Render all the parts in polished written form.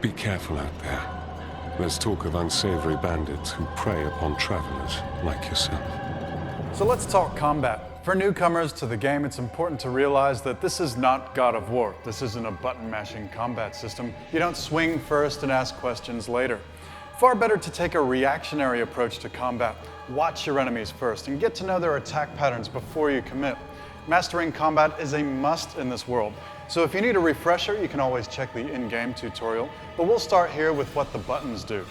Be careful out there. There's talk of unsavory bandits who prey upon travelers like yourself. So let's talk combat. For newcomers to the game, it's important to realize that this is not God of War. This isn't a button-mashing combat system. You don't swing first and ask questions later. Far better to take a reactionary approach to combat. Watch your enemies first and get to know their attack patterns before you commit. Mastering combat is a must in this world. So if you need a refresher, you can always check the in-game tutorial, but we'll start here with what the buttons do.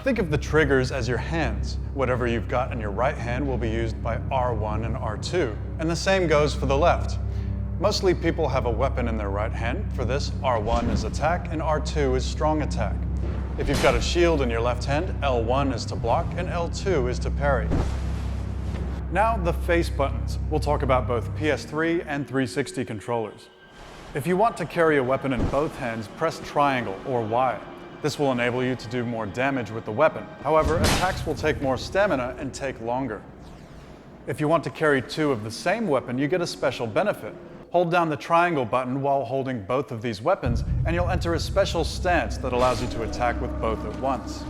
Think of the triggers as your hands. Whatever you've got in your right hand will be used by R1 and R2, and the same goes for the left. Mostly people have a weapon in their right hand. For this, R1 is attack and R2 is strong attack. If you've got a shield in your left hand, L1 is to block and L2 is to parry. Now the face buttons. We'll talk about both PS3 and 360 controllers. If you want to carry a weapon in both hands, press triangle or Y. This will enable you to do more damage with the weapon. However, attacks will take more stamina and take longer. If you want to carry two of the same weapon, you get a special benefit. Hold down the triangle button while holding both of these weapons, and you'll enter a special stance that allows you to attack with both at once.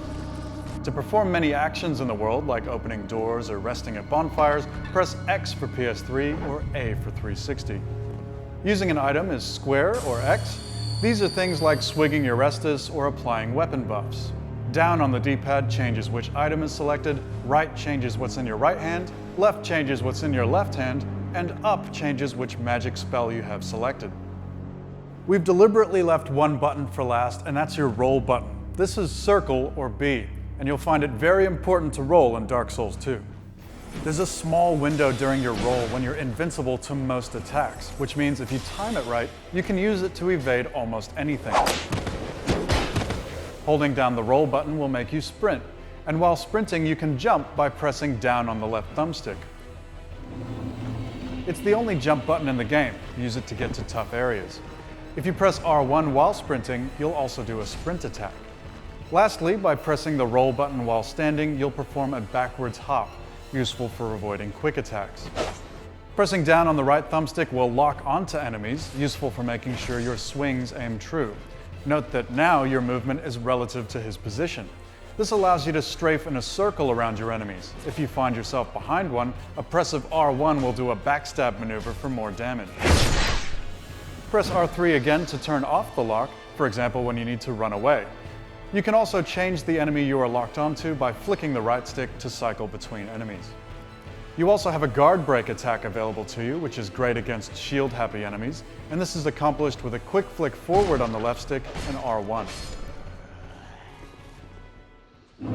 To perform many actions in the world, like opening doors or resting at bonfires, press X for PS3 or A for 360. Using an item is square or X. These are things like swigging your Restus or applying weapon buffs. Down on the D-pad changes which item is selected, right changes what's in your right hand, left changes what's in your left hand, and up changes which magic spell you have selected. We've deliberately left one button for last, and that's your roll button. This is circle or B, and you'll find it very important to roll in Dark Souls 2. There's a small window during your roll when you're invincible to most attacks, which means if you time it right, you can use it to evade almost anything. Holding down the roll button will make you sprint, and while sprinting you can jump by pressing down on the left thumbstick. It's the only jump button in the game. Use it to get to tough areas. If you press R1 while sprinting, you'll also do a sprint attack. Lastly, by pressing the roll button while standing, you'll perform a backwards hop, useful for avoiding quick attacks. Pressing down on the right thumbstick will lock onto enemies, useful for making sure your swings aim true. Note that now your movement is relative to his position. This allows you to strafe in a circle around your enemies. If you find yourself behind one, a press of R1 will do a backstab maneuver for more damage. Press R3 again to turn off the lock, for example when you need to run away. You can also change the enemy you are locked onto by flicking the right stick to cycle between enemies. You also have a guard break attack available to you, which is great against shield-happy enemies, and this is accomplished with a quick flick forward on the left stick and R1.